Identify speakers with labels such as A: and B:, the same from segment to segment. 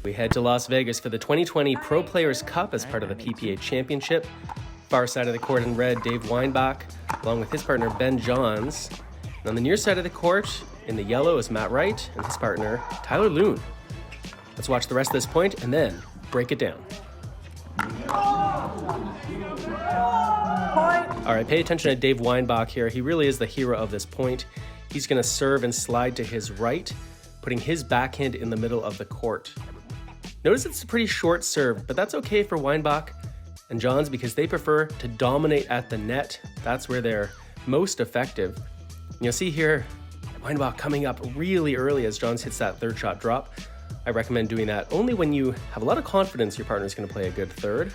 A: We head to Las Vegas for the 2020 Pro Players Cup as part of the PPA Championship. Far side of the court in red, Dave Weinbach, along with his partner Ben Johns. And on the near side of the court, in the yellow, is Matt Wright and his partner, Tyler Loong. Let's watch the rest of this point and then break it down. All right, pay attention to Dave Weinbach here. He really is the hero of this point. He's going to serve and slide to his right, putting his backhand in the middle of the court. Notice it's a pretty short serve, but that's okay for Weinbach and Johns because they prefer to dominate at the net. That's where they're most effective. And you'll see here, Weinbach coming up really early as Johns hits that third shot drop. I recommend doing that only when you have a lot of confidence your partner's going to play a good third.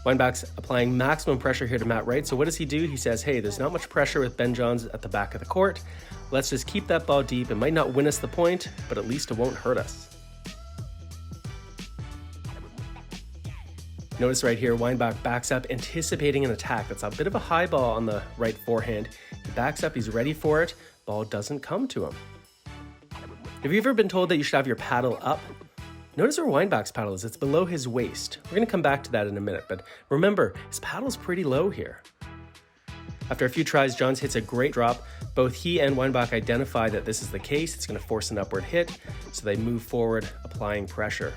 A: Weinbach's applying maximum pressure here to Matt Wright. So what does he do? He says, hey, there's not much pressure with Ben Johns at the back of the court. Let's just keep that ball deep. It might not win us the point, but at least it won't hurt us. Notice right here, Weinbach backs up, anticipating an attack. That's a bit of a high ball on the right forehand. He backs up, he's ready for it. Ball doesn't come to him. Have you ever been told that you should have your paddle up? Notice where Weinbach's paddle is. It's below his waist. We're going to come back to that in a minute, but remember, his paddle's pretty low here. After a few tries, Johns hits a great drop. Both he and Weinbach identify that this is the case. It's going to force an upward hit, so they move forward, applying pressure.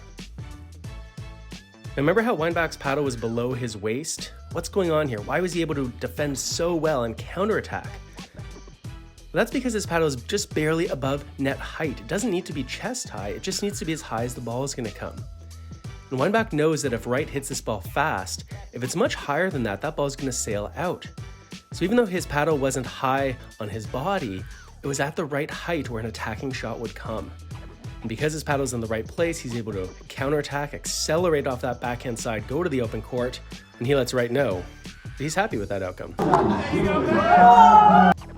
A: Remember how Weinbach's paddle was below his waist? What's going on here? Why was he able to defend so well and counterattack? Well, that's because his paddle is just barely above net height. It doesn't need to be chest high, it just needs to be as high as the ball is going to come. And Weinbach knows that if Wright hits this ball fast, if it's much higher than that, that ball is going to sail out. So even though his paddle wasn't high on his body, it was at the right height where an attacking shot would come. And because his paddle's in the right place, he's able to counterattack, accelerate off that backhand side, go to the open court, and he lets Wright know he's happy with that outcome.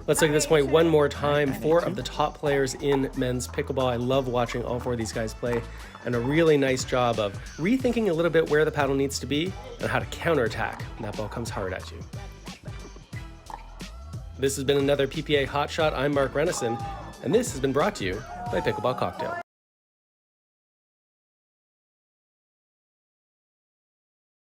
A: Let's look at this point one more time. 4 of the top players in men's pickleball. I love watching all 4 of these guys play, and a really nice job of rethinking a little bit where the paddle needs to be and how to counterattack when that ball comes hard at you. This has been another PPA Hot Shot. I'm Mark Renneson, and this has been brought to you by Pickleball Cocktail.